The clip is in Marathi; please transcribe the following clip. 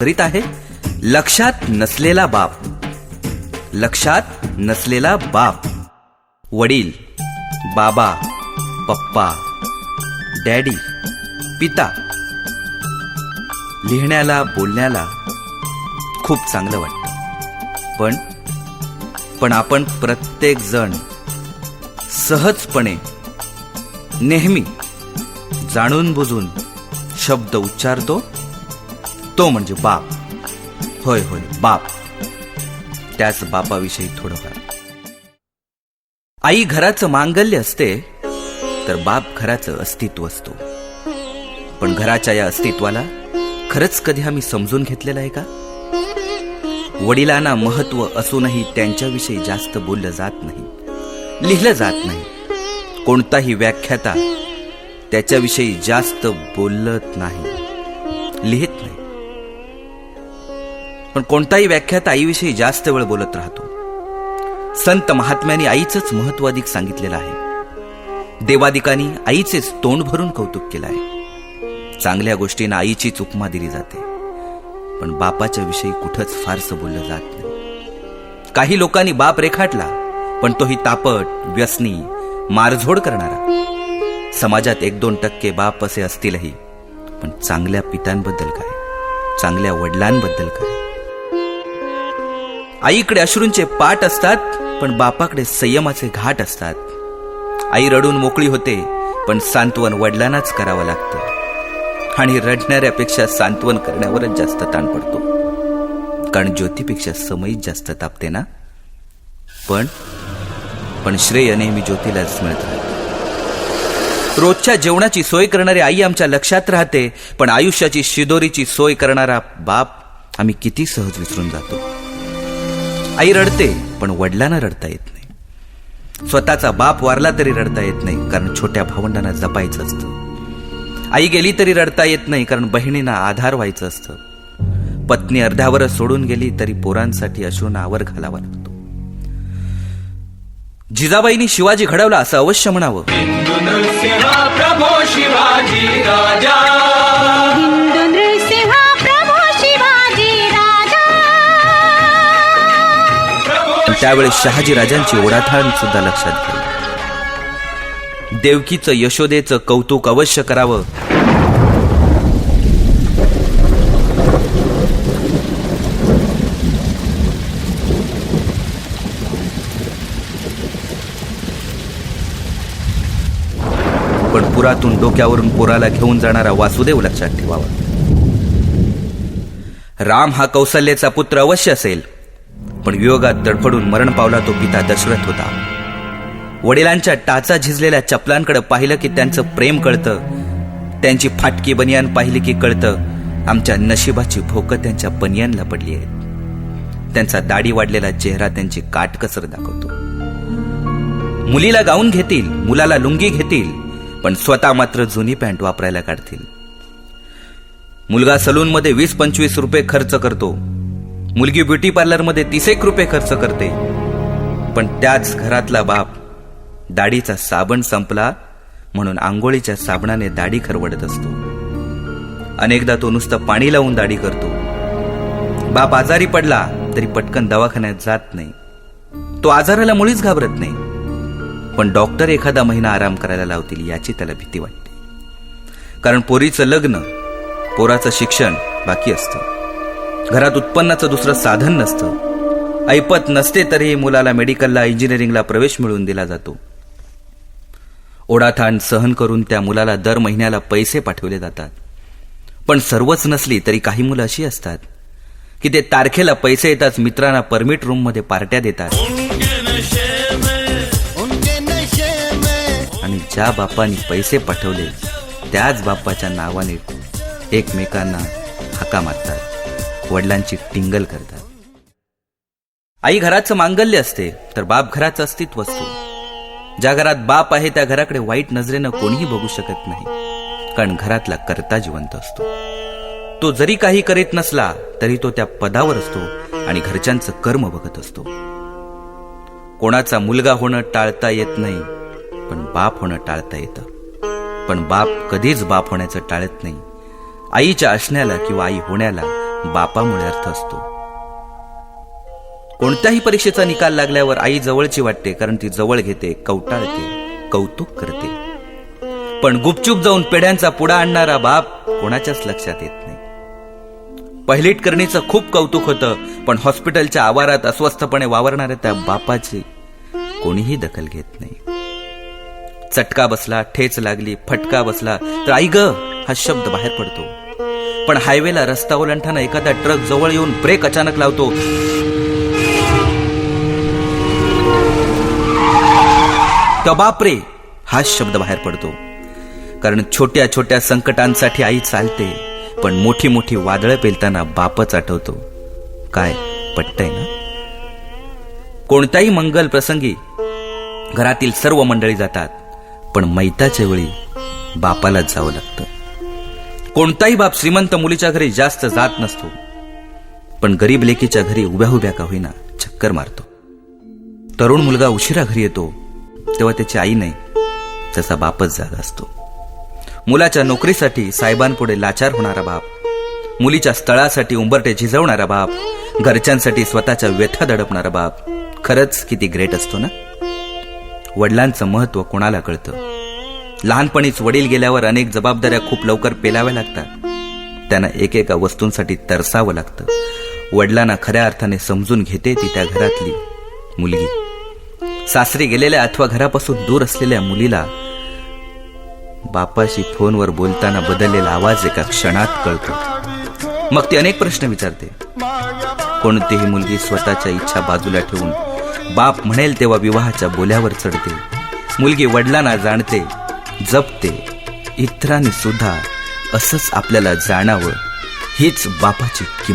करीत आहे लक्षात नसलेला बाप. लक्षात नसलेला बाप. वडील, बाबा, पप्पा, डॅडी, पिता. लिहिण्याला बोलण्याला खूप चांगलं वाटतं, पण आपण प्रत्येक जण सहजपणे नेहमी जाणून बुजून शब्द उच्चारतो, तो म्हणजे बाप. होय होय, बाप. त्याच बापाविषयी थोडंफार. आई घराचं मांगल्य असते तर बाप घराचं अस्तित्व असतो. पण घराच्या या अस्तित्वाला खरंच कधी आम्ही समजून घेतलेलं आहे का? वडिलांना महत्व असूनही त्यांच्याविषयी जास्त बोललं जात नाही, लिहिलं जात नाही. कोणताही व्याख्याता त्याच्याविषयी जास्त बोलत नाही, लिहित नाही. पण कोणताही व्याख्याता आईविषयी जास्त वेळ बोलत राहतो. संत महात्म्यांनी आईचंच महत्व अधिक सांगितलेलं आहे. देवादिकांनी आईचेच तोंड भरून कौतुक केलं आहे. चांगल्या गोष्टींना आईचीच उपमा दिली जाते, पण बापाच्या विषयी कुठंच फारसं बोललं जात नाही. काही लोकांनी बाप रेखाटला, पण तोही तापट, व्यसनी, मारझोड करणारा. समाजात 1-2% बाप असे असतीलही, पण चांगल्या पित्यांबद्दल काय, चांगल्या वडिलांबद्दल काय? आईकडे अश्रूंचे पाट असतात, पण बापाकडे संयमाचे घाट असतात. आई रडून मोकळी होते, पण सांत्वन वडिलांनाच करावं लागतं. आणि रडणाऱ्यापेक्षा सांत्वन करण्यावरच जास्त ताण पडतो, कारण ज्योतीपेक्षा समयीच जास्त तापते ना. पण श्रेय नेहमी ज्योतीलाच मिळत राहते. रोजच्या जेवणाची सोय करणारी आई आमच्या लक्षात राहते, पण आयुष्याची शिदोरीची सोय करणारा बाप आम्ही किती सहज विसरून जातो. आई रडते, पण वडिलांना रडता येत नाही. स्वतःचा बाप वारला तरी रडता येत नाही, कारण छोट्या भावंडांना जपायचं असतं. आई गेली तरी रडता येत नाही, कारण बहिणींना आधार व्हायचं असतं. पत्नी अर्ध्यावरच सोडून गेली तरी पोरांसाठी अश्रूंना आवर घालावा लागतो. जिजाबाईंनी शिवाजी घडवला असं अवश्य म्हणावं. त्यावेळी शहाजी राजांची ओढाताण सुद्धा लक्षात घ्यावी. देवकीचं यशोदेचं कौतुक अवश्य करावं. पण पुरातून डोक्यावरून पोराला घेऊन जाणारा वासुदेव लक्षात ठेवावा. राम हा कौशल्याचा पुत्र अवश्य असेल, पण वियोगात तडफडून मरण पावला तो पिता दशरथ होता. वडिलांच्या टाचा झिजलेल्या चपलांकडे पाहिलं की त्यांचं प्रेम कळतं. त्यांची फाटकी बनियान पाहिली की कळतं आमच्या नशिबाची भोकं त्यांच्या बनियानला पडली आहेत. त्यांचा दाढी वाढलेला चेहरा त्यांची काटकसर दाखवतो. मुलीला गाऊन घेतील, मुलाला लुंगी घेतील, पण स्वतः मात्र जुनी पॅन्ट वापरायला काढतील. मुलगा सलूनमध्ये 20-25 रुपये खर्च करतो, मुलगी ब्युटी पार्लरमध्ये 30 रुपये खर्च करते. पण त्याच घरातला बाप दाढीचा साबण संपला म्हणून आंघोळीच्या साबणाने दाढी खरवडत असतो. अनेकदा तो नुसतं पाणी लावून दाढी करतो. बाप आजारी पडला तरी पटकन दवाखान्यात जात नाही. तो आजाराला मुळीच घाबरत नाही, पण डॉक्टर एखादा महिना आराम करायला लावतील याची त्याला भीती वाटते. कारण पोरीचं लग्न, पोराचं शिक्षण बाकी असतं. घरात उत्पन्नाचं दुसरं साधन नसतं. ऐपत नसते तरीही मुलाला मेडिकलला, इंजिनिअरिंगला प्रवेश मिळवून दिला जातो. ओढाताण सहन करून त्या मुलाला दर महिन्याला पैसे पाठवले जातात. पण सर्वच नसली तरी काही मुलं अशी असतात की ते तारखेला पैसे येताच मित्रांना परमिट रूम मध्ये पार्ट्या देतात. आणि ज्या बापांनी पैसे पाठवले त्याच बापाच्या नावाने एकमेकांना हाका मारतात, वडिलांची टिंगल करतात. आई घराचं मांगल्य असते तर बाप घराचं अस्तित्व असतो. ज्या घरात बाप आहे त्या घराकडे वाईट नजरेनं कोणीही बघू शकत नाही, कारण घरातला कर्ता जिवंत असतो. तो जरी काही करीत नसला तरी तो त्या पदावर असतो आणि घरच्यांचं कर्म बघत असतो. कोणाचा मुलगा होणं टाळता येत नाही, पण बाप होणं टाळता येतं. पण बाप कधीच बाप होण्याचं टाळत नाही. आईच्या असण्याला किंवा आई होण्याला बापामुळे अर्थ असतो. कोणत्याही परीक्षेचा निकाल लागल्यावर आई जवळची वाटते, कारण ती जवळ घेते, कवटाळते, कौतुक करते. पण गुपचूप जाऊन पेढ्यांचा पुडा आणणारा बाप कोणाच्याच लक्षात येत नाही. पहिलीट करणीचं खूप कौतुक होतं, पण हॉस्पिटलच्या आवारात अस्वस्थपणे वावरणाऱ्या त्या बापाची कोणीही दखल घेत नाही. चटका बसला, ठेच लागली, फटका बसला तर आई ग हा शब्द बाहेर पडतो. पण हायवेला रस्ता ओलांडताना एखादा ट्रक जवळ येऊन ब्रेक अचानक लावतो, तर बापरे हाच शब्द बाहेर पडतो. कारण छोट्या छोट्या संकटांसाठी आई चालते, पण मोठी मोठी वादळं पेलताना बापच आठवतो. काय पटतंय ना? कोणत्याही मंगल प्रसंगी घरातील सर्व मंडळी जातात, पण मैताच्या वेळी बापालाच जावं लागतं. कोणताही बाप श्रीमंत मुलीच्या घरी जास्त जात नसतो, पण गरीब लेकीच्या घरी उभ्या उभ्या का होईना चक्कर मारतो. तरुण मुलगा उशिरा घरी येतो तेव्हा त्याची आई नाही, त्याचा बापच जागा असतो. मुलाच्या नोकरीसाठी साहेबांपुढे लाचार होणारा बाप, मुलीच्या स्थळासाठी उंबरटे झिजवणारा बाप, घरच्यांसाठी स्वतःच्या व्यथा दडपणारा बाप खरंच किती ग्रेट असतो ना. वडिलांचं महत्व कोणाला कळतं? लहानपणीच वडील गेल्यावर अनेक जबाबदाऱ्या खूप लवकर पेलाव्या लागतात. त्यांना एकेका वस्तूंसाठी तरसावं लागतं. वडिलांना खऱ्या अर्थाने समजून घेते ती त्या घरातली मुलगी. सासरी गेलेल्या अथवा घरापासून दूर असलेल्या मुलीला बापाशी फोनवर बोलताना बदललेला आवाज एका क्षणात कळतो. मग ती अनेक प्रश्न विचारते. कोणतीही मुलगी स्वतःच्या इच्छा बाजूला ठेवून बाप म्हणेल तेव्हा विवाहाच्या बोल्यावर चढते. मुलगी वडिलांना जाणते, जपते. इतरांनी सुद्धा असंच आपल्याला जाणावं, हीच बापाची किंमत.